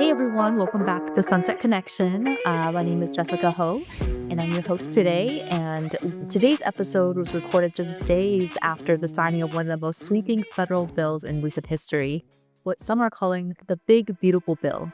Hey everyone, welcome back to the Sunset Connection. My name is Jessica Ho, and I'm your host today. And today's episode was recorded just days after the signing of one of the most sweeping federal bills in recent history, what some are calling the Big Beautiful Bill.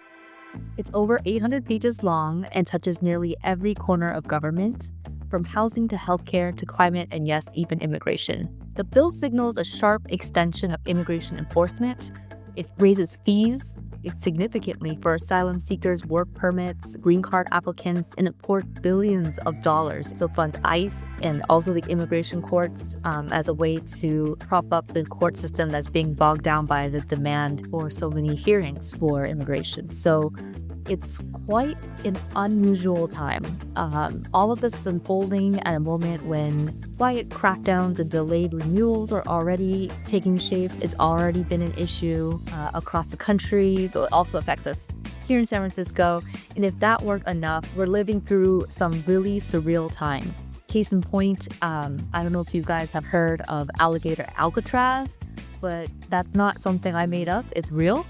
It's over 800 pages long and touches nearly every corner of government, from housing to healthcare to climate and yes, even immigration. The bill signals a sharp extension of immigration enforcement. It raises fees significantly for asylum seekers, work permits, green card applicants, and it pours billions of dollars. So funds ICE and also the immigration courts as a way to prop up the court system that's being bogged down by the demand for so many hearings for immigration. So it's quite an unusual time. All of this is unfolding at a moment when quiet crackdowns and delayed renewals are already taking shape. It's already been an issue across the country, though it also affects us here in San Francisco. And if that weren't enough, we're living through some really surreal times. Case in point, I don't know if you guys have heard of alligator Alcatraz, but that's not something I made up. It's real.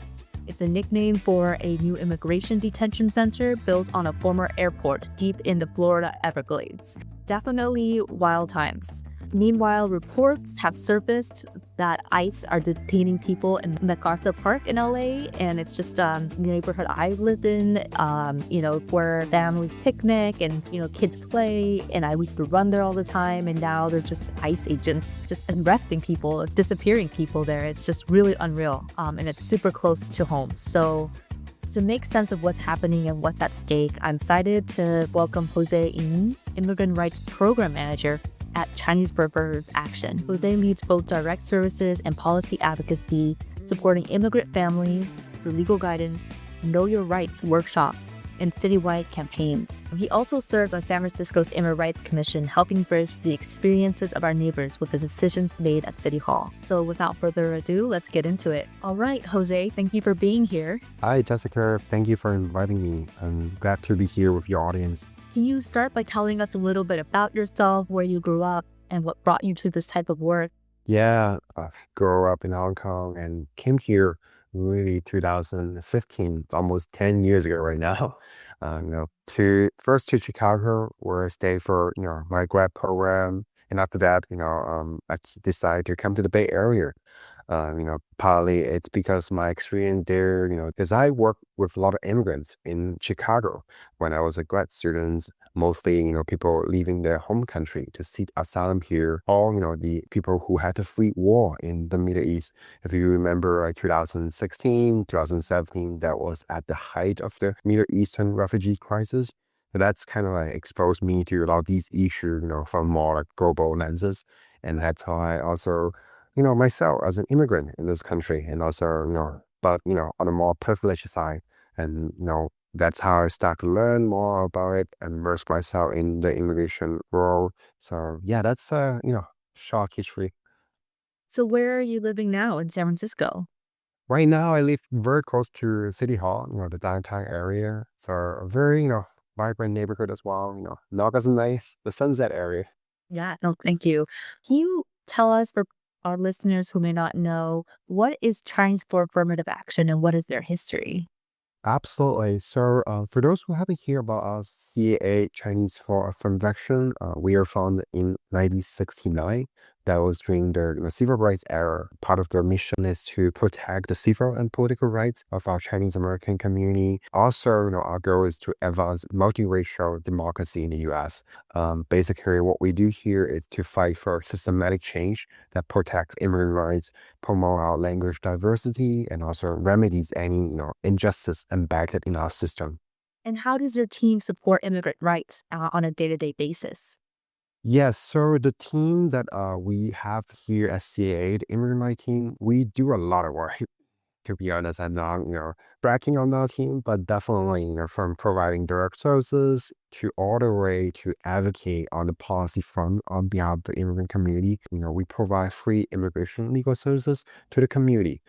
It's a nickname for a new immigration detention center built on a former airport deep in the Florida Everglades. Definitely wild times. Meanwhile, reports have surfaced that ICE are detaining people in MacArthur Park in LA, and it's just the neighborhood I lived in, where families picnic and, kids play, and I used to run there all the time, and now they're just ICE agents just arresting people, disappearing people there. It's just really unreal, and it's super close to home. So to make sense of what's happening and what's at stake, I'm excited to welcome Jose Yee, Immigrant Rights Program Manager at Chinese Referrals Action. Jose leads both direct services and policy advocacy, supporting immigrant families through legal guidance, know your rights workshops, and citywide campaigns. He also serves on San Francisco's Immigrant Rights Commission, helping bridge the experiences of our neighbors with the decisions made at City Hall. So without further ado, let's get into it. All right, Jose, thank you for being here. Hi, Jessica. Thank you for inviting me. I'm glad to be here with your audience. Can you start by telling us a little bit about yourself, where you grew up, and what brought you to this type of work? Yeah, I grew up in Hong Kong and came here really 2015, almost 10 years ago right now. To Chicago, where I stayed for my grad program, and after that, I decided to come to the Bay Area. Partly it's because my experience there, because I worked with a lot of immigrants in Chicago when I was a grad student, mostly, people leaving their home country to seek asylum here, or, the people who had to flee war in the Middle East. If you remember, 2016, 2017, that was at the height of the Middle Eastern refugee crisis. So that's kind of exposed me to a lot of these issues, from more global lenses. And that's how I also myself as an immigrant in this country, and also, but, on a more privileged side. And, that's how I start to learn more about it and immerse myself in the immigration world. So yeah, that's, short history. So where are you living now in San Francisco? Right now, I live very close to City Hall, the downtown area. So a very, vibrant neighborhood as well, not as nice, the Sunset area. Yeah, no, thank you. Can you tell us, for our listeners who may not know, what is Chinese for Affirmative Action and what is their history? Absolutely. So, for those who haven't heard about us, CAA, Chinese for Affirmative Action, we are founded in 1969. That was during the civil rights era. Part of their mission is to protect the civil and political rights of our Chinese American community. Also, our goal is to advance multiracial democracy in the U.S. Basically, what we do here is to fight for systematic change that protects immigrant rights, promote our language diversity, and also remedies any injustice embedded in our system. And how does your team support immigrant rights on a day-to-day basis? Yes, so the team that we have here at CAA, the immigrant rights team, we do a lot of work. To be honest, I'm not, bragging on our team, but definitely, from providing direct services, to all the way to advocate on the policy front on behalf of the immigrant community. We provide free immigration legal services to the community,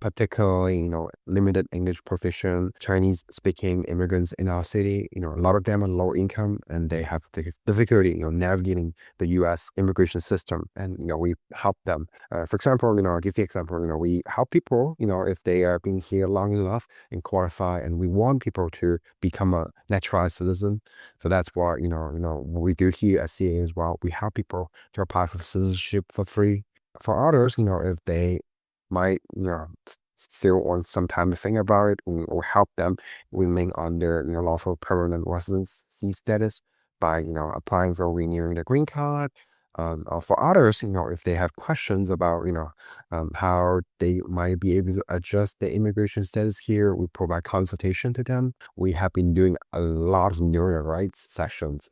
particularly, limited English proficient Chinese speaking immigrants in our city. A lot of them are low income and they have difficulty, navigating the U.S. immigration system. And, we help them. For example, I'll give you an example, we help people, if they are being here long enough and qualify, and we want people to become a naturalized citizen. So that's what, what we do here at CA as well. We help people to apply for citizenship for free. For others, if they might, still want some time to think about it, or help them remain on their, lawful permanent residency status by, applying for renewing the green card. Or for others, if they have questions about, how they might be able to adjust the immigration status here, we provide consultation to them. We have been doing a lot of neural rights sessions,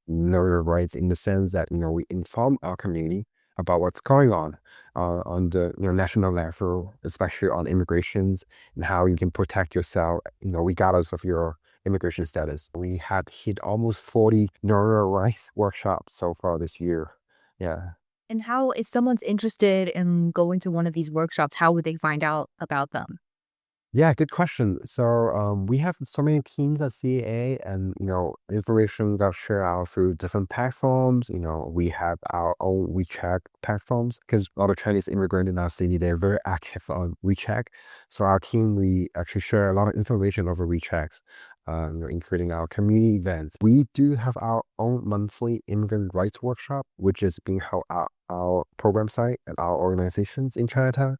neural rights in the sense that, we inform our community about what's going on the national level, especially on immigrations and how you can protect yourself, regardless of your immigration status. We had hit almost 40 neural rights workshops so far this year. Yeah. And how, if someone's interested in going to one of these workshops, how would they find out about them? Yeah, good question. So we have so many teams at CA, and information got shared out through different platforms. We have our own WeChat platforms because a lot of Chinese immigrants in our city, they're very active on WeChat. So our team, we actually share a lot of information over WeChat, including our community events. We do have our own monthly immigrant rights workshop, which is being held at our program site and our organizations in Chinatown.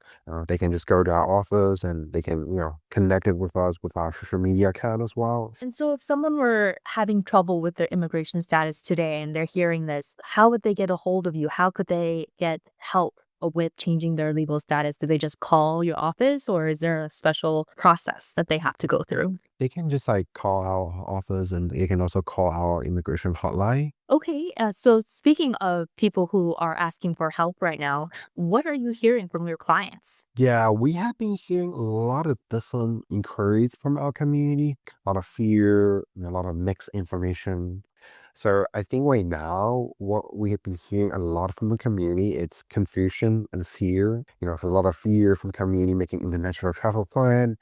They can just go to our office and they can, connect it with us with our social media account as well. And so if someone were having trouble with their immigration status today and they're hearing this, how would they get a hold of you? How could they get help with changing their legal status? Do they just call your office, or is there a special process that they have to go through? They can just call our office, and they can also call our immigration hotline. Okay, so speaking of people who are asking for help right now, what are you hearing from your clients? Yeah, we have been hearing a lot of different inquiries from our community, a lot of fear, and a lot of mixed information. So I think right now, what we have been hearing a lot from the community, it's confusion and fear. There's a lot of fear from the community making international travel plan,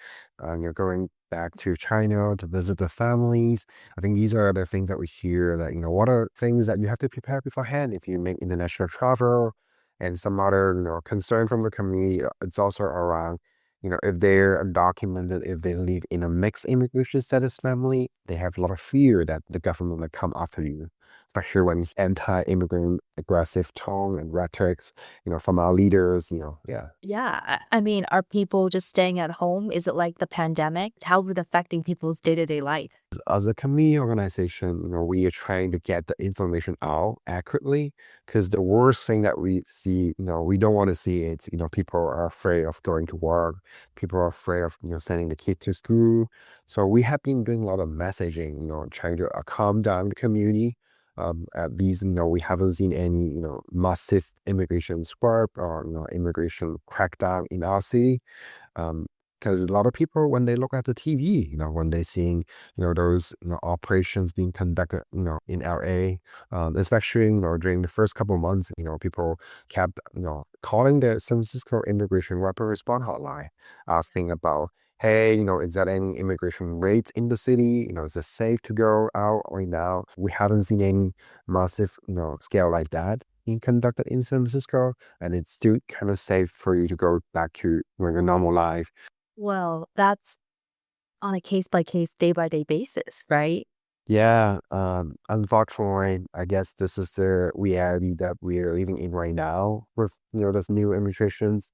going back to China to visit the families. I think these are the things that we hear that, what are things that you have to prepare beforehand if you make international travel, and some other, concern from the community. It's also around, if they're undocumented, if they live in a mixed immigration status family, they have a lot of fear that the government will come after you, especially when anti-immigrant aggressive tone and rhetorics, from our leaders, yeah. Yeah, I mean, are people just staying at home? Is it like the pandemic? How is it affecting people's day-to-day life? As a community organization, we are trying to get the information out accurately, because the worst thing that we see, we don't want to see it. People are afraid of going to work. People are afraid of, sending the kids to school. So we have been doing a lot of messaging, trying to calm down the community. At least, we haven't seen any, massive immigration sweep or, immigration crackdown in our city. Because a lot of people, when they look at the TV, when they seeing, those, operations being conducted, in LA, especially, during the first couple of months, people kept, calling the San Francisco Immigration Rapid Response Hotline, asking about, hey, is there any immigration rates in the city? Is it safe to go out right now? We haven't seen any massive, scale like that being conducted in San Francisco, and it's still kind of safe for you to go back to your normal life. Well, that's on a case-by-case, day-by-day basis, right? Yeah, unfortunately, I guess this is the reality that we're living in right now with, those new administrations.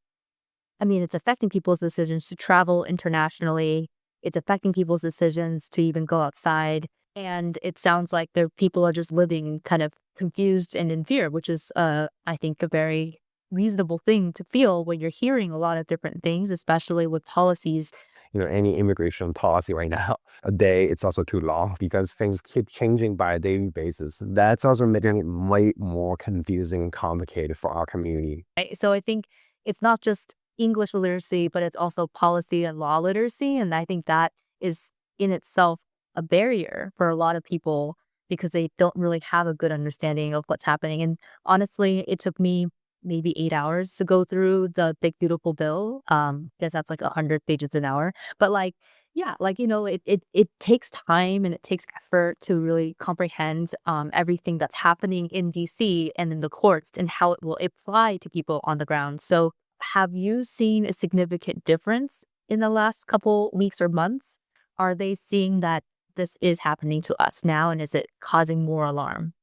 I mean, it's affecting people's decisions to travel internationally. It's affecting people's decisions to even go outside. And it sounds like the people are just living kind of confused and in fear, which is, I think, a very reasonable thing to feel when you're hearing a lot of different things, especially with policies. Any immigration policy right now, a day, it's also too long because things keep changing by a daily basis. That's also making it way more confusing and complicated for our community. Right? So I think it's not just English literacy, but it's also policy and law literacy. And I think that is in itself a barrier for a lot of people because they don't really have a good understanding of what's happening. And honestly, it took me maybe 8 hours to go through the big beautiful bill. Because that's like 100 pages an hour. But like, yeah, like, it takes time and it takes effort to really comprehend everything that's happening in DC and in the courts and how it will apply to people on the ground. So have you seen a significant difference in the last couple weeks or months? Are they seeing that this is happening to us now, and is it causing more alarm?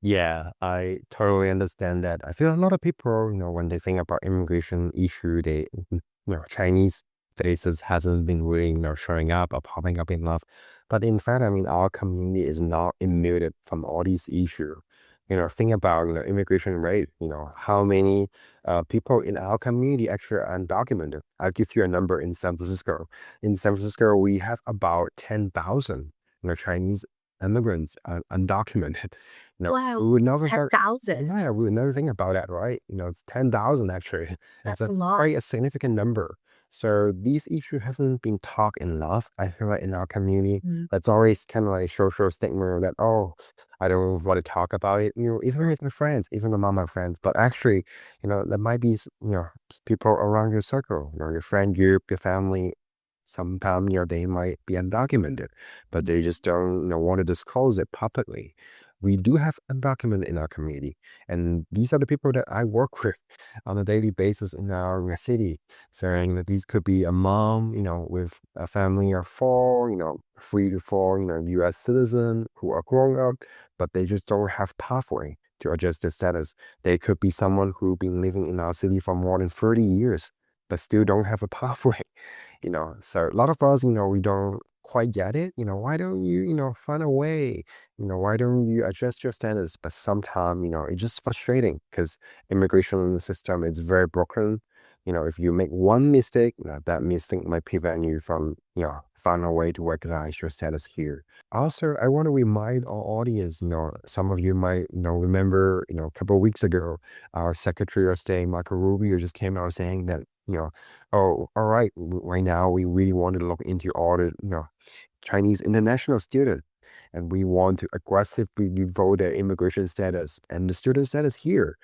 Yeah, I totally understand that. I feel a lot of people, when they think about immigration issue, Chinese faces hasn't been really, showing up or popping up enough. But in fact, I mean, our community is not immune from all these issues. Think about, immigration rate, how many people in our community actually are undocumented. I'll give you a number in San Francisco. In San Francisco, we have about 10,000, Chinese immigrants undocumented. We Wow, would never think, 10,000. yeah, we would never think about that, right? It's 10,000 actually. It's That's a a lot. quite a significant number. So these issue hasn't been talked enough. I feel like in our community, Mm. that's always kind of like social stigma that, oh, I don't want to talk about it, even with my friends, even among my friends. But actually, there might be, people around your circle, your friend group, your family. Sometimes, they might be undocumented, but they just don't, want to disclose it publicly. We do have undocumented in our community, and these are the people that I work with on a daily basis in our city, saying that these could be a mom, with a family of four, 3 to 4, U.S. citizen who are grown up, but they just don't have pathway to adjust their status. They could be someone who been living in our city for more than 30 years, but still don't have a pathway. So a lot of us, we don't quite get it. Why don't you, find a way? Why don't you adjust your status? But sometimes, it's just frustrating because immigration system is very broken. If you make one mistake, that mistake might prevent you from, find a way to recognize your status here. Also, I want to remind our audience, some of you might, remember, a couple of weeks ago, our Secretary of State, Marco Rubio, just came out saying that, oh, all right, right now we really want to look into all the, Chinese international students, and we want to aggressively revoke their immigration status and the student status here.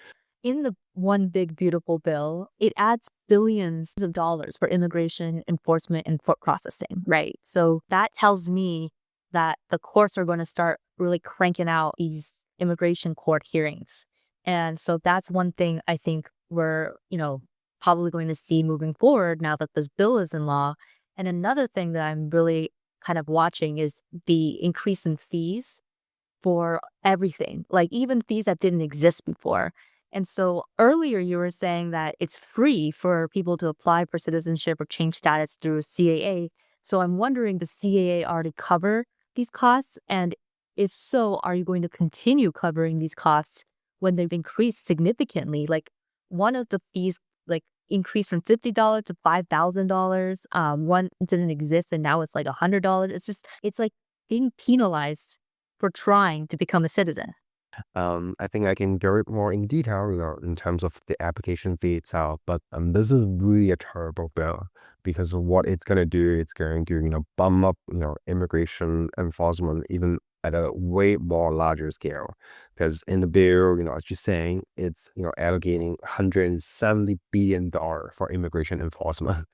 In the one big beautiful bill, it adds billions of dollars for immigration enforcement and court processing, right? So that tells me that the courts are going to start really cranking out these immigration court hearings. And so that's one thing I think we're, probably going to see moving forward now that this bill is in law. And another thing that I'm really kind of watching is the increase in fees for everything, like even fees that didn't exist before. And so earlier you were saying that it's free for people to apply for citizenship or change status through CAA. So I'm wondering, does CAA already cover these costs? And if so, are you going to continue covering these costs when they've increased significantly? Like one of the fees like increased from $50 to $5,000. One didn't exist and now it's like $100. It's like being penalized for trying to become a citizen. I think I can go more in detail, in terms of the application fee itself. But this is really a terrible bill because of what it's going to do. It's going to, bum up, immigration enforcement even at a way more larger scale. Because in the bill, as you're saying, it's, allocating $170 billion for immigration enforcement.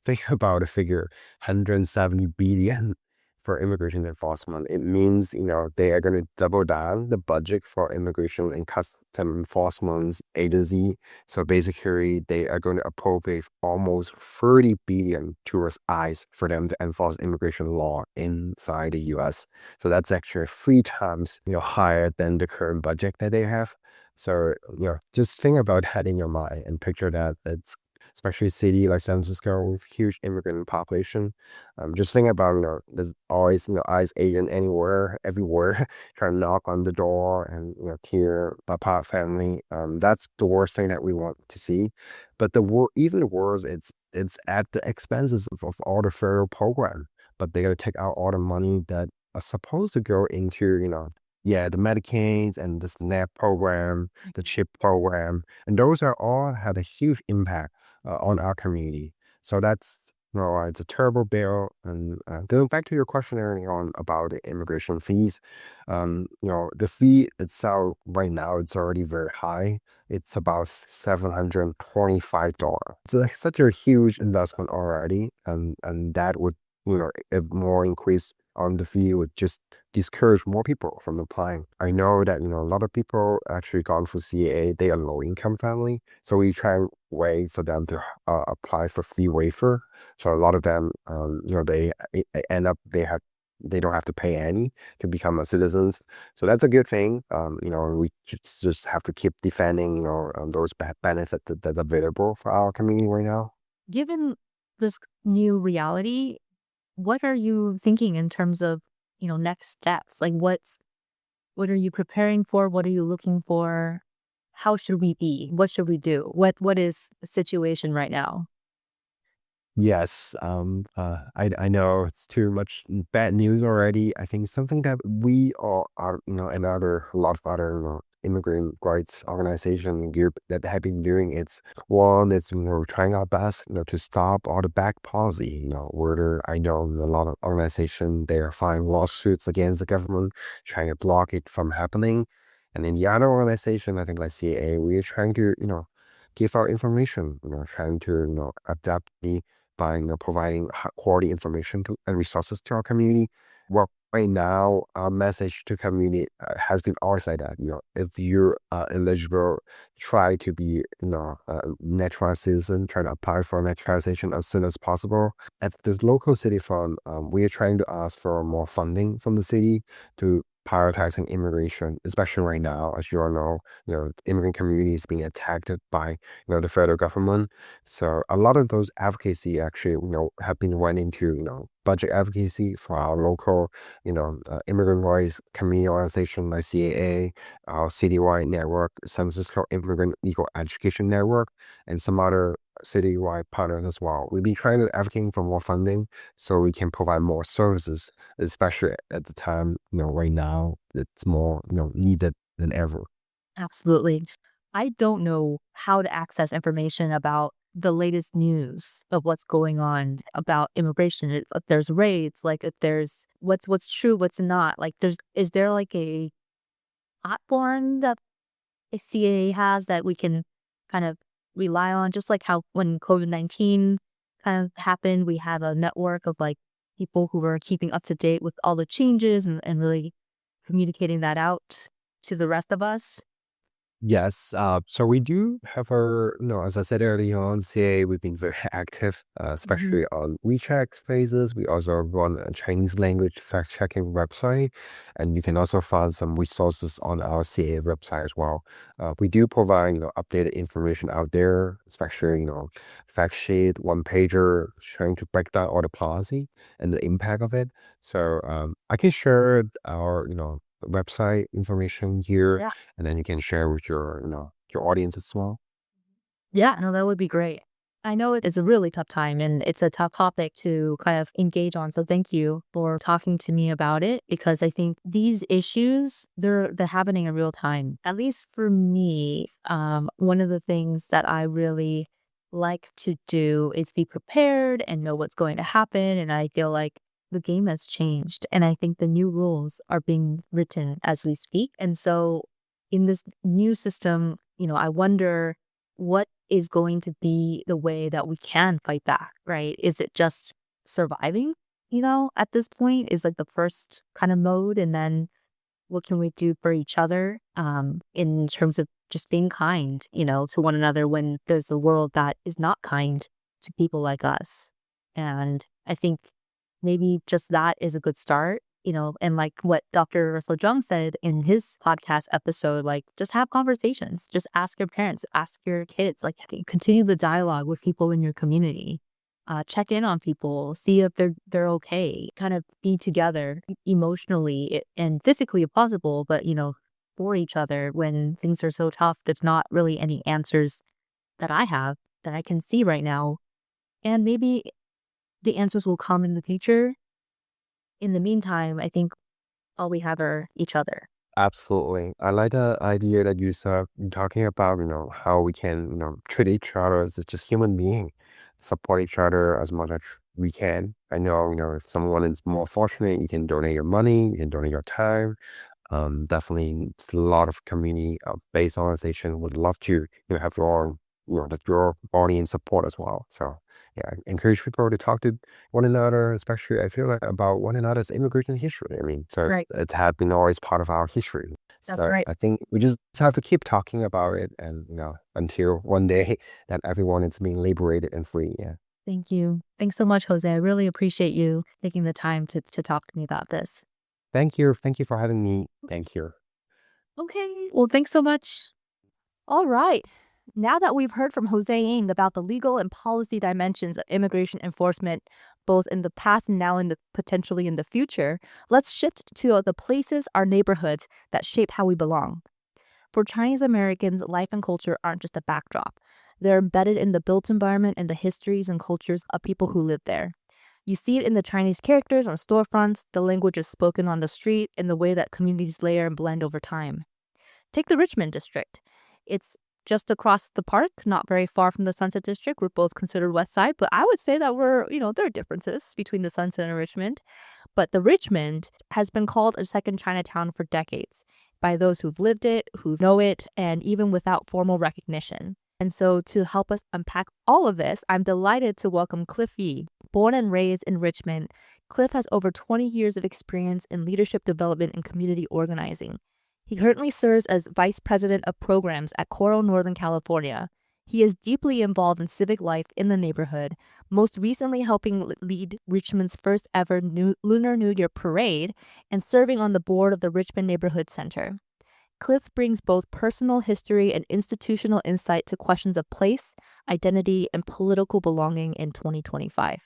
Think about the figure, 170 billion for immigration enforcement. It means, they are going to double down the budget for immigration and custom enforcement agency. So basically, they are going to appropriate almost 30 billion towards ICE for them to enforce immigration law inside the US. So that's actually 3 times, higher than the current budget that they have. So, just think about that in your mind and picture that it's especially a city like San Francisco with huge immigrant population. Just think about, there's always, ICE agent anywhere, everywhere, trying to knock on the door and, tear apart family. That's the worst thing that we want to see. But even worse, it's at the expenses of all the federal program. But they're gonna take out all the money that are supposed to go into, yeah, the Medicaids and the SNAP program, the CHIP program, and those are all had a huge impact on our community. So that's No, it's a terrible bill. And going back to your question earlier on about the immigration fees, the fee itself right now it's already very high. It's about $725. It's like such a huge investment already, and that would if more increase on the fee would just discourage more people from applying. I know that a lot of people actually gone for CAA. They are low income family, so we try and way for them to apply for fee waiver. So a lot of them, they end up they don't have to pay any to become a citizens. So that's a good thing. We just have to keep defending, those benefits that's available for our community right now. Given this new reality, what are you thinking in terms of, next steps? Like what are you preparing for? What are you looking for? How should we be? What should we do? What is the situation right now? Yes, I know it's too much bad news already. I think something that we all are, and a lot of other, immigrant rights organization and group that have been doing it's one, it's we're trying our best, to stop all the back policy, where I know a lot of organization they are filing lawsuits against the government, trying to block it from happening. And in the other organization, I think like CAA, we're trying to, give our information, trying to, adapt the by providing quality information and resources to our community. Well, right now, our message to community has been always like that. If you're eligible, try to be a natural citizen. Try to apply for naturalization as soon as possible. At this local city fund, we are trying to ask for more funding from the city to prioritizing immigration, especially right now, as you all know, the immigrant community is being attacked by the federal government. So a lot of those advocacy actually, have been went into, budget advocacy for our local, immigrant rights community organization like CAA, our citywide network, San Francisco Immigrant Legal Education Network, and some other citywide partners as well. We've been trying to advocate for more funding so we can provide more services, especially at the time, right now, it's more, needed than ever. Absolutely. I don't know how to access information about the latest news of what's going on about immigration. If there's raids, like if there's what's true, what's not. Like is there like a platform that a CAA has that we can kind of rely on? Just like how when COVID-19 kind of happened, we had a network of like people who were keeping up to date with all the changes and really communicating that out to the rest of us. Yes, so we do have our, as I said earlier on, CA, we've been very active, Mhm. especially on WeChat spaces. We also run a Chinese language fact-checking website, and you can also find some resources on our CA website as well. We do provide, updated information out there, especially, fact sheet, one pager, trying to break down all the policy and the impact of it. So I can share our, website information here Yeah. and then you can share with your audience as well. Yeah, no, that would be great. I know it is a really tough time and it's a tough topic to kind of engage on. So thank you for talking to me about it because I think these issues they're happening in real time. At least for me, one of the things that I really like to do is be prepared and know what's going to happen. And I feel like the game has changed and I think the new rules are being written as we speak. And so in this new system, I wonder what is going to be the way that we can fight back, right? Is it just surviving, at this point is like the first kind of mode. And then what can we do for each other in terms of just being kind, to one another when there's a world that is not kind to people like us. And I think maybe just that is a good start, and like what Dr. Russell Jung said in his podcast episode, like just have conversations, just ask your parents, ask your kids, like continue the dialogue with people in your community. Check in on people, see if they're okay, kind of be together emotionally and physically if possible, but for each other when things are so tough. There's not really any answers that I have that I can see right now. And maybe the answers will come in the future. In the meantime, I think all we have are each other. Absolutely. I like the idea that you said talking about, how we can, treat each other as just human being, support each other as much as we can. I know, if someone is more fortunate, you can donate your money, you can donate your time. Definitely, it's a lot of community-based organization would love to have your audience support as well. So yeah, I encourage people to talk to one another, especially I feel like about one another's immigration history. I mean, so Right. it has been always part of our history. That's So right. I think we just have to keep talking about it, and until one day that everyone is being liberated and free. Yeah. Thank you. Thanks so much, Jose. I really appreciate you taking the time to talk to me about this. Thank you. Thank you for having me. Thank you. Okay. Well, thanks so much. All right. Now that we've heard from Jose Ng about the legal and policy dimensions of immigration enforcement, both in the past and now potentially in the future, let's shift to the places, our neighborhoods that shape how we belong. For Chinese Americans, life and culture aren't just a backdrop. They're embedded in the built environment and the histories and cultures of people who live there. You see it in the Chinese characters on storefronts, the languages spoken on the street, and the way that communities layer and blend over time. Take the Richmond district. It's just across the park, not very far from the Sunset District. We're both considered West Side, but I would say that there are differences between the Sunset and Richmond. But the Richmond has been called a second Chinatown for decades by those who've lived it, who know it, and even without formal recognition. And so to help us unpack all of this, I'm delighted to welcome Cliff Yee. Born and raised in Richmond, Cliff has over 20 years of experience in leadership development and community organizing. He currently serves as Vice President of Programs at Coro Northern California. He is deeply involved in civic life in the neighborhood, most recently helping lead Richmond's first ever Lunar New Year parade and serving on the board of the Richmond Neighborhood Center. Cliff brings both personal history and institutional insight to questions of place, identity, and political belonging in 2025.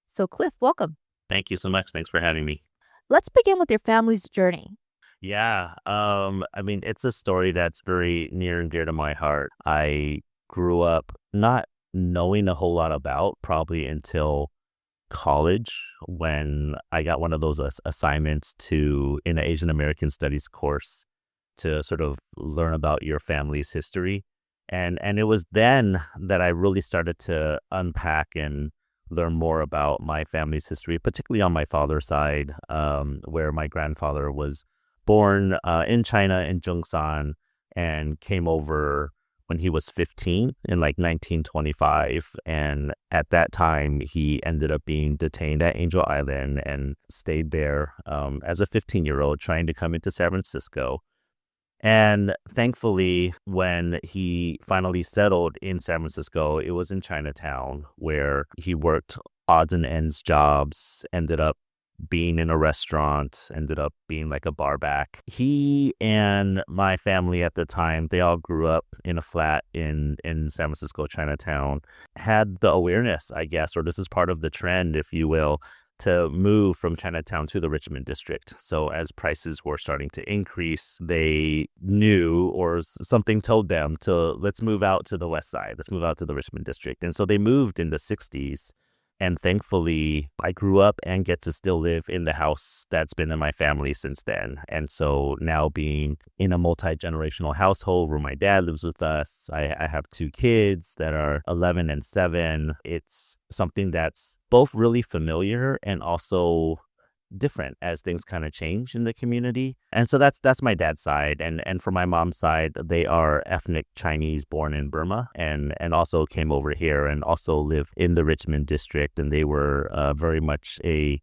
So Cliff, welcome. Thank you so much. Thanks for having me. Let's begin with your family's journey. Yeah, I mean, it's a story that's very near and dear to my heart. I grew up not knowing a whole lot about probably until college when I got one of those assignments in an Asian American Studies course to sort of learn about your family's history. And it was then that I really started to unpack and learn more about my family's history, particularly on my father's side, where my grandfather was born in China in Zhongshan and came over when he was 15 in like 1925. And at that time, he ended up being detained at Angel Island and stayed there as a 15-year-old trying to come into San Francisco. And thankfully, when he finally settled in San Francisco, it was in Chinatown where he worked odds and ends jobs, ended up being in a restaurant, ended up being like a bar back. He and my family at the time, they all grew up in a flat in San Francisco, Chinatown, had the awareness, I guess, or this is part of the trend, if you will, to move from Chinatown to the Richmond district. So as prices were starting to increase, they knew, or something told them, let's move out to the west side, let's move out to the Richmond district. And so they moved in the 60s. And thankfully, I grew up and get to still live in the house that's been in my family since then. And so now being in a multi-generational household where my dad lives with us, I have two kids that are 11 and 7. It's something that's both really familiar and also different as things kind of change in the community. And so that's my dad's side. And for my mom's side, they are ethnic Chinese born in Burma and also came over here and also live in the Richmond district. And they were very much a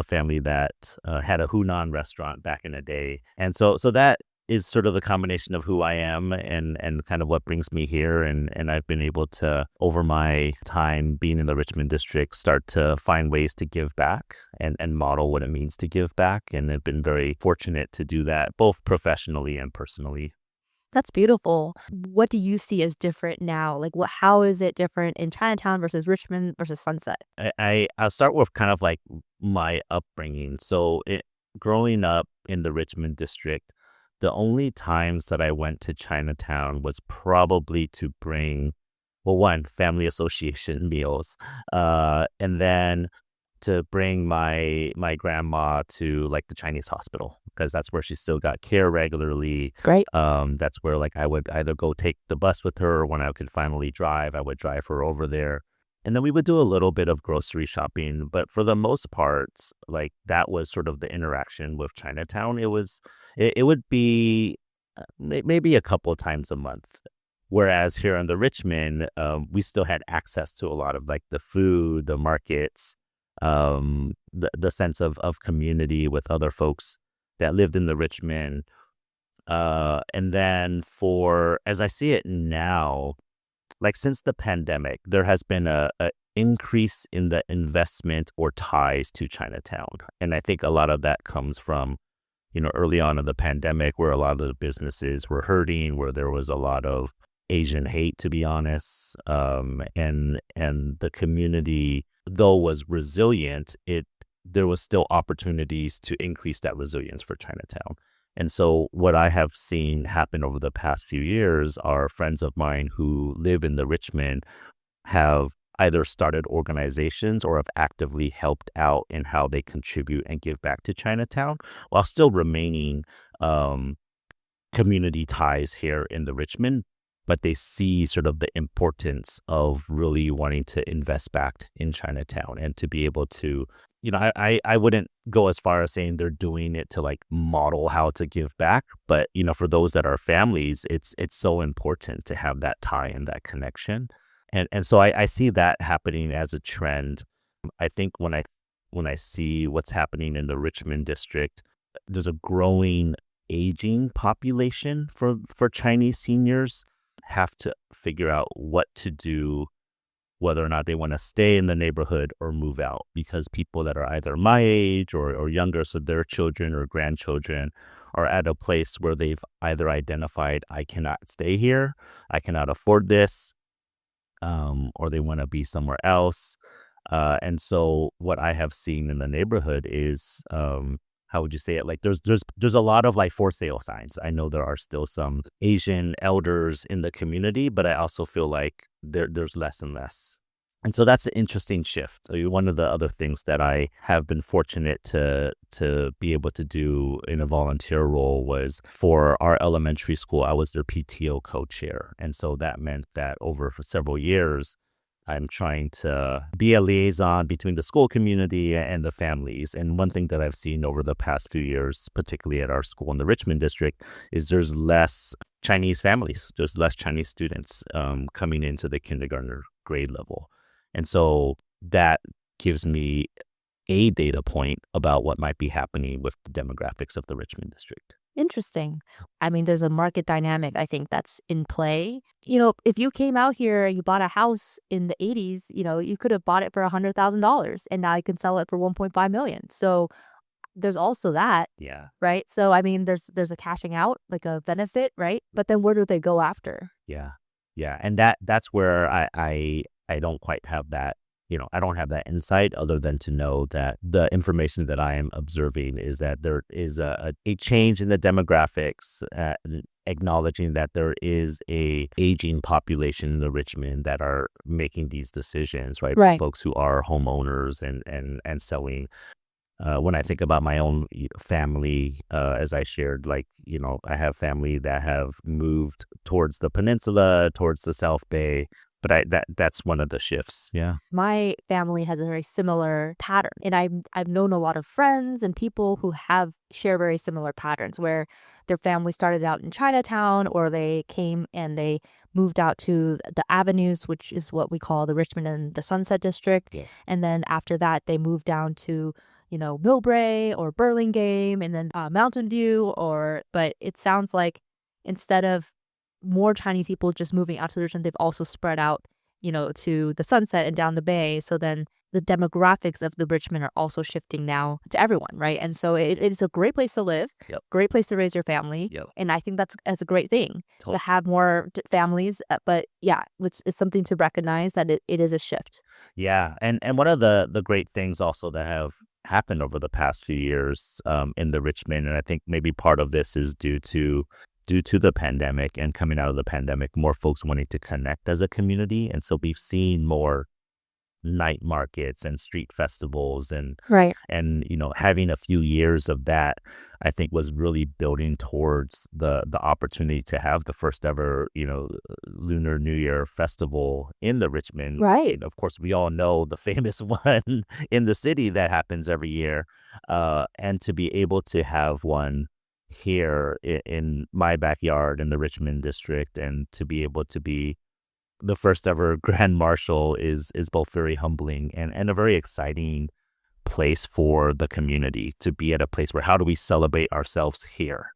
family that had a Hunan restaurant back in the day. And so that is sort of the combination of who I am and kind of what brings me here. And I've been able to, over my time being in the Richmond district, start to find ways to give back and model what it means to give back. And I've been very fortunate to do that, both professionally and personally. That's beautiful. What do you see as different now? Like, how is it different in Chinatown versus Richmond versus Sunset? I'll start with kind of like my upbringing. So growing up in the Richmond district, the only times that I went to Chinatown was probably to bring, well, one, family association meals, and then to bring my grandma to like the Chinese hospital, because that's where she still got care regularly. Great. That's where like I would either go take the bus with her, or when I could finally drive, I would drive her over there. And then we would do a little bit of grocery shopping, but for the most part, like that was sort of the interaction with Chinatown. It would be maybe a couple of times a month. Whereas here in the Richmond, we still had access to a lot of like the food, the markets, the sense of community with other folks that lived in the Richmond. And then as I see it now, like since the pandemic, there has been a increase in the investment or ties to Chinatown. And I think a lot of that comes from, early on in the pandemic where a lot of the businesses were hurting, where there was a lot of Asian hate, to be honest. And the community, though was resilient, there was still opportunities to increase that resilience for Chinatown. And so what I have seen happen over the past few years are friends of mine who live in the Richmond have either started organizations or have actively helped out in how they contribute and give back to Chinatown while still remaining community ties here in the Richmond. But they see sort of the importance of really wanting to invest back in Chinatown and to be able to, I wouldn't go as far as saying they're doing it to like model how to give back. But, for those that are families, it's so important to have that tie and that connection. And so I see that happening as a trend. I think when I see what's happening in the Richmond district, there's a growing aging population for Chinese seniors. Have to figure out what to do, whether or not they want to stay in the neighborhood or move out, because people that are either my age or younger, so their children or grandchildren, are at a place where they've either identified, I cannot stay here, I cannot afford this, or they want to be somewhere else. And so what I have seen in the neighborhood is, how would you say it? Like there's a lot of like for sale signs. I know there are still some Asian elders in the community, but I also feel like there's less and less. And so that's an interesting shift. One of the other things that I have been fortunate to be able to do in a volunteer role was for our elementary school, I was their PTO co-chair. And so that meant that for several years, I'm trying to be a liaison between the school community and the families. And one thing that I've seen over the past few years, particularly at our school in the Richmond district, is there's less Chinese families, there's less Chinese students coming into the kindergarten grade level. And so that gives me a data point about what might be happening with the demographics of the Richmond district. Interesting. I mean, there's a market dynamic, I think, that's in play. If you came out here and you bought a house in the 80s, you could have bought it for $100,000 and now you can sell it for $1.5 million. So there's also that. Yeah. Right. So, I mean, there's a cashing out, like a benefit, right? But then where do they go after? Yeah. Yeah. And that's where I don't quite have that. I don't have that insight other than to know that the information that I am observing is that there is a change in the demographics, acknowledging that there is a aging population in the Richmond that are making these decisions, right? Right. Folks who are homeowners and selling. When I think about my own family, as I shared, like, I have family that have moved towards the peninsula, towards the South Bay. But that's one of the shifts. Yeah. My family has a very similar pattern. And I've known a lot of friends and people who share very similar patterns where their family started out in Chinatown, or they came and they moved out to the avenues, which is what we call the Richmond and the Sunset District. Yeah. And then after that, they moved down to, Millbrae or Burlingame and then Mountain View. But it sounds like instead of more Chinese people just moving out to the Richmond, they've also spread out, to the Sunset and down the Bay. So then the demographics of the Richmond are also shifting now to everyone, right? And so it is a great place to live, Yep. Great place to raise your family. Yep. And I think that's a great thing Totally. to have more families. But yeah, it's something to recognize that it is a shift. Yeah. And one of the great things also that have happened over the past few years in the Richmond, and I think maybe part of this is due to the pandemic and coming out of the pandemic, more folks wanting to connect as a community. And so we've seen more night markets and street festivals Right. and having a few years of that, I think was really building towards the opportunity to have the first ever Lunar New Year festival in the Richmond. Right. And of course, we all know the famous one in the city that happens every year, and to be able to have one here in my backyard in the Richmond district, and to be able to be the first ever Grand Marshal is both very humbling and a very exciting place for the community to be at a place where how do we celebrate ourselves here?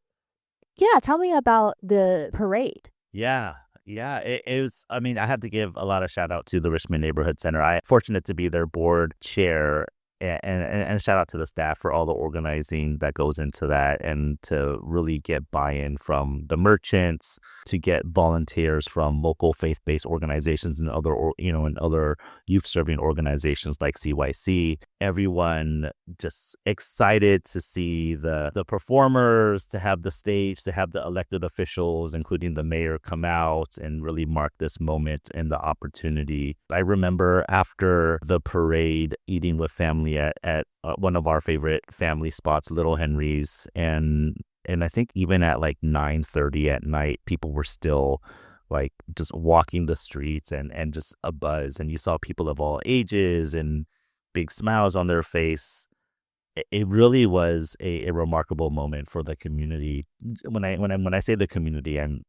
Yeah, tell me about the parade. Yeah. It was, I mean, I have to give a lot of shout out to the Richmond Neighborhood Center. I'm fortunate to be their board chair, and shout out to the staff for all the organizing that goes into that, and to really get buy-in from the merchants, to get volunteers from local faith-based organizations and other youth-serving organizations like CYC. Everyone just excited to see the performers, to have the stage, to have the elected officials, including the mayor, come out and really mark this moment and the opportunity. I remember after the parade, eating with family at one of our favorite family spots, Little Henry's, and I think even at like 9:30 at night, people were still like just walking the streets and just a buzz, and you saw people of all ages and big smiles on their face. It really was a remarkable moment for the community. When I say the community, I'm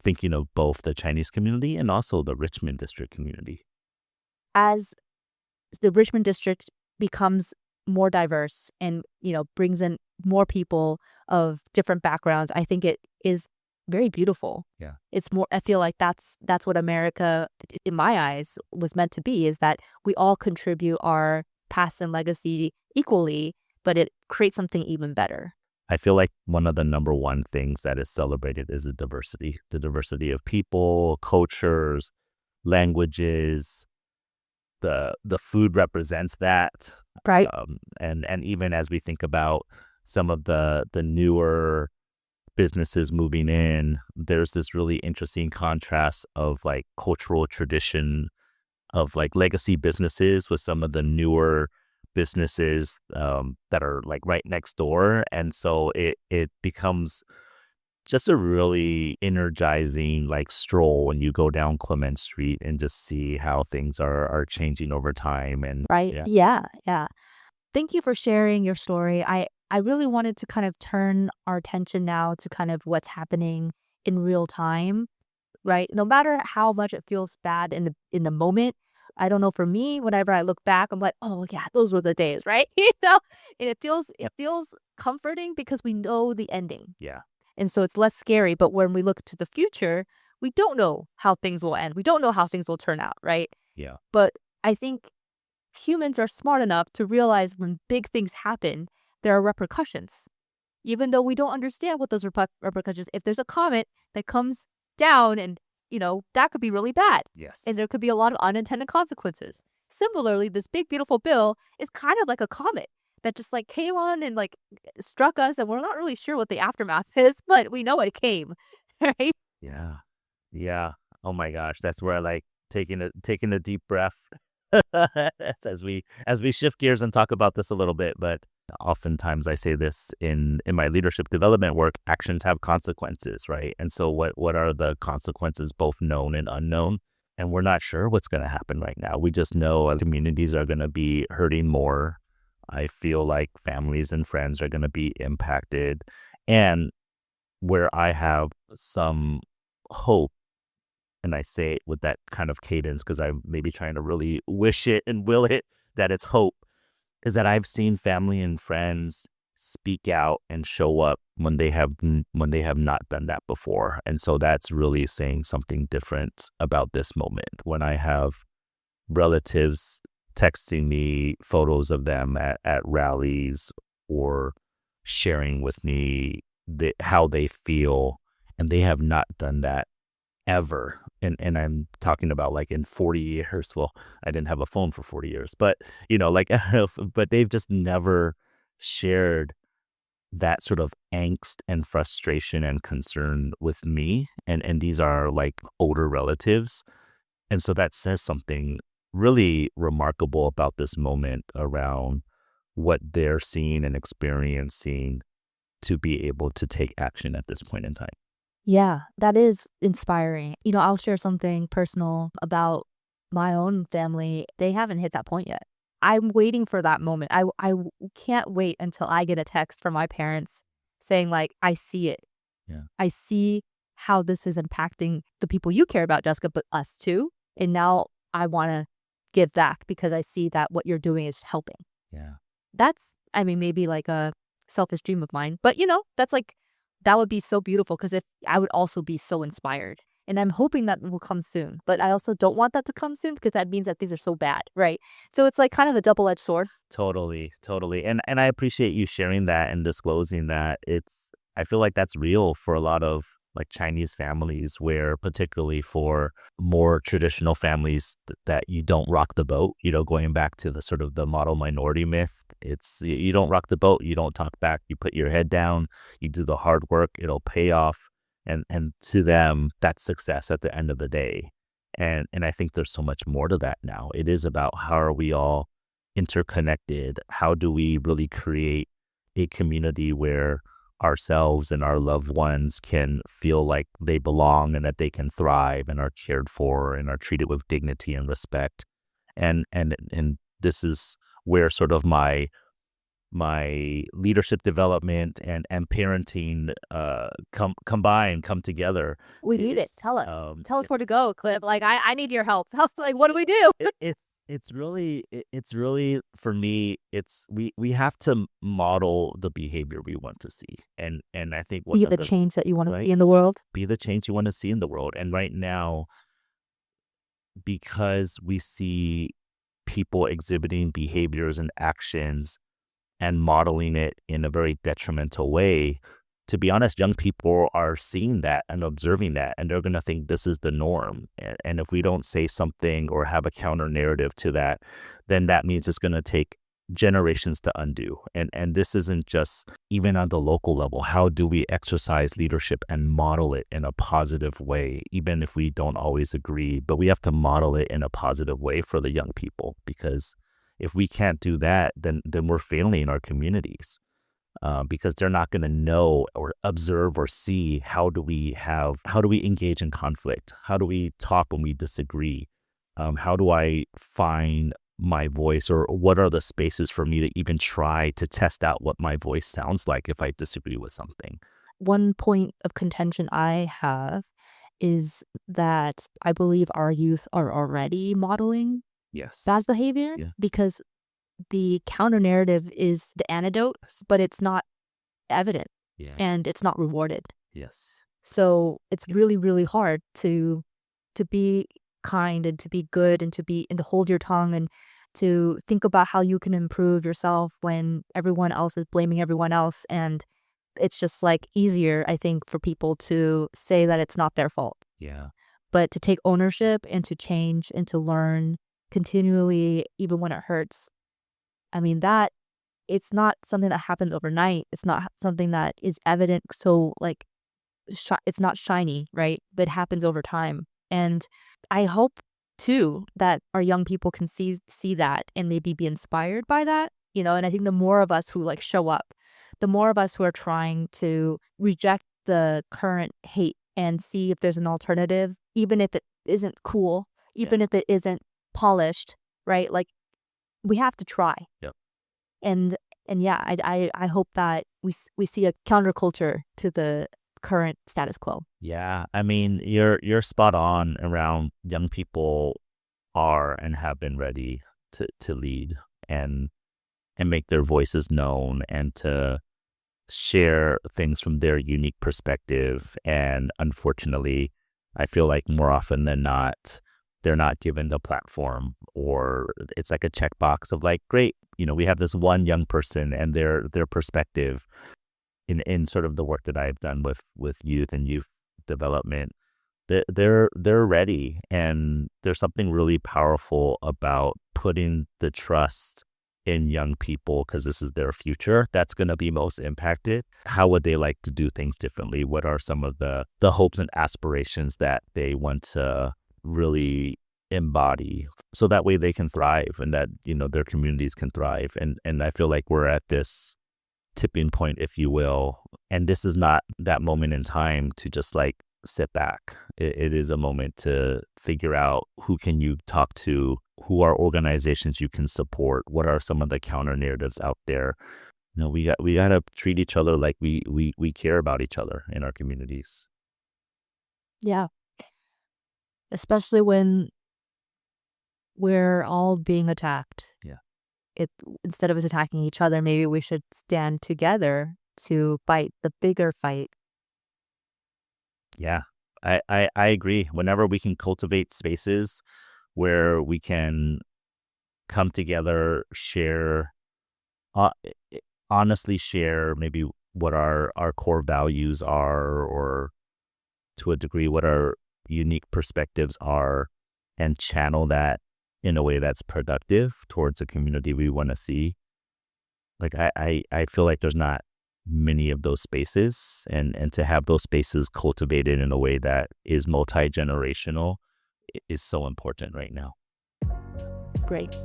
thinking of both the Chinese community and also the Richmond district community. As the Richmond district becomes more diverse and brings in more people of different backgrounds, I think it is very beautiful. Yeah. It's more, I feel like that's what America, in my eyes, was meant to be, is that we all contribute our past and legacy equally, but it creates something even better. I feel like one of the number one things that is celebrated is the diversity of people, cultures, languages. The food represents that, right? And even as we think about some of the newer businesses moving in, there's this really interesting contrast of like cultural tradition of like legacy businesses with some of the newer businesses that are like right next door, and so it becomes just a really energizing like stroll when you go down Clement Street and just see how things are changing over time. And right. Yeah. Thank you for sharing your story. I really wanted to kind of turn our attention now to kind of what's happening in real time, right? No matter how much it feels bad in the moment, I don't know, for me, whenever I look back, I'm like, oh yeah, those were the days, right? And it feels comforting because we know the ending. Yeah. And so it's less scary. But when we look to the future, we don't know how things will end. We don't know how things will turn out, right? Yeah. But I think humans are smart enough to realize when big things happen, there are repercussions. Even though we don't understand what those repercussions, if there's a comet that comes down and, that could be really bad. Yes. And there could be a lot of unintended consequences. Similarly, this big, beautiful bill is kind of like a comet that just like came on and like struck us, and we're not really sure what the aftermath is, but we know it came, right? Yeah. Oh my gosh, that's where I like taking a deep breath as we shift gears and talk about this a little bit. But oftentimes I say this in my leadership development work: actions have consequences, right? And so what are the consequences, both known and unknown? And we're not sure what's going to happen right now. We just know communities are going to be hurting more. I feel like families and friends are going to be impacted. And where I have some hope, and I say it with that kind of cadence because I'm maybe trying to really wish it and will it that it's hope, is that I've seen family and friends speak out and show up when they have not done that before. And so that's really saying something different about this moment. When I have relatives texting me photos of them at rallies, or sharing with me how they feel, and they have not done that ever. And I'm talking about like in 40 years. Well, I didn't have a phone for 40 years, but but they've just never shared that sort of angst and frustration and concern with me. And these are like older relatives. And so that says something really remarkable about this moment around what they're seeing and experiencing to be able to take action at this point in time. Yeah, that is inspiring. I'll share something personal about my own family. They haven't hit that point yet. I'm waiting for that moment. I can't wait until I get a text from my parents saying, like, I see it. Yeah. I see how this is impacting the people you care about, Jessica, but us too. And now I want to give back because I see that what you're doing is helping. Yeah. That's, maybe like a selfish dream of mine. But, that's like, that would be so beautiful because if I would also be so inspired. And I'm hoping that will come soon. But I also don't want that to come soon because that means that things are so bad, right? So it's like kind of a double-edged sword. Totally. And I appreciate you sharing that and disclosing that. I feel like that's real for a lot of like Chinese families, where particularly for more traditional families that you don't rock the boat, going back to the sort of the model minority myth. It's you don't rock the boat, you don't talk back, you put your head down, you do the hard work, it'll pay off. And to them, that's success at the end of the day. And I think there's so much more to that now. It is about how are we all interconnected? How do we really create a community where ourselves and our loved ones can feel like they belong and that they can thrive and are cared for and are treated with dignity and respect. And this is where sort of my leadership development and parenting come together. We need it. Tell us where to go, Cliff. Like I need your help. Like, what do we do? It's really for me. We have to model the behavior we want to see, and I think be the change that you want to see in the world. Be the change you want to see in the world. And right now, because we see people exhibiting behaviors and actions and modeling it in a very detrimental way, to be honest, young people are seeing that and observing that, and they're going to think this is the norm. And if we don't say something or have a counter narrative to that, then that means it's going to take generations to undo. And this isn't just even on the local level. How do we exercise leadership and model it in a positive way, even if we don't always agree? But we have to model it in a positive way for the young people, because if we can't do that, then we're failing in our communities. Because they're not going to know or observe or see how do we engage in conflict? How do we talk when we disagree? How do I find my voice, or what are the spaces for me to even try to test out what my voice sounds like if I disagree with something? One point of contention I have is that I believe our youth are already modeling bad behavior because the counter narrative is the antidote, but it's not evident and it's not rewarded. Yes. So it's really, really hard to be kind and to be good and to hold your tongue and to think about how you can improve yourself when everyone else is blaming everyone else. And it's just like easier, I think, for people to say that it's not their fault. Yeah. But to take ownership and to change and to learn continually, even when it hurts. I mean, that it's not something that happens overnight. It's not something that is evident. So like, it's not shiny, right? But it happens over time. And I hope too that our young people can see that and maybe be inspired by that, and I think the more of us who like show up, the more of us who are trying to reject the current hate and see if there's an alternative, even if it isn't cool, even if it isn't polished, right? Like, we have to try. Yep. And yeah, I hope that we see a counterculture to the current status quo. Yeah, I mean, you're spot on around young people are and have been ready to lead and make their voices known and to share things from their unique perspective. And unfortunately, I feel like more often than not, they're not given the platform, or it's like a checkbox of like, great, we have this one young person and their perspective in sort of the work that I've done with youth and youth development. They're ready, and there's something really powerful about putting the trust in young people, because this is their future that's going to be most impacted. How would they like to do things differently? What are some of the hopes and aspirations that they want to really embody, so that way they can thrive and that, their communities can thrive. And I feel like we're at this tipping point, if you will. And this is not that moment in time to just like sit back. It is a moment to figure out who can you talk to, who are organizations you can support, what are some of the counter narratives out there. We got to treat each other like we care about each other in our communities. Yeah. Especially when we're all being attacked. Yeah. Instead of us attacking each other, maybe we should stand together to fight the bigger fight. Yeah, I agree. Whenever we can cultivate spaces where we can come together, share, honestly share maybe what our core values are, or to a degree what our unique perspectives are, and channel that in a way that's productive towards a community we want to see. Like I feel like there's not many of those spaces, and to have those spaces cultivated in a way that is multi-generational is so important right now. Great.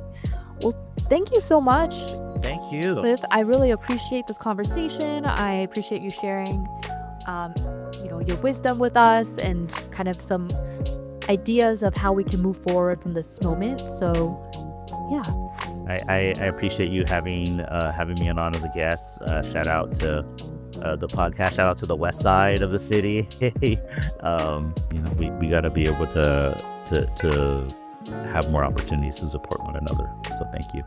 Well, thank you so much. Thank you. Cliff, I really appreciate this conversation. I appreciate you sharing your wisdom with us and kind of some ideas of how we can move forward from this moment. So yeah, I appreciate you having me on as a guest. Shout out to the podcast. Shout out to the west side of the city. We got to be able to have more opportunities to support one another. So thank you.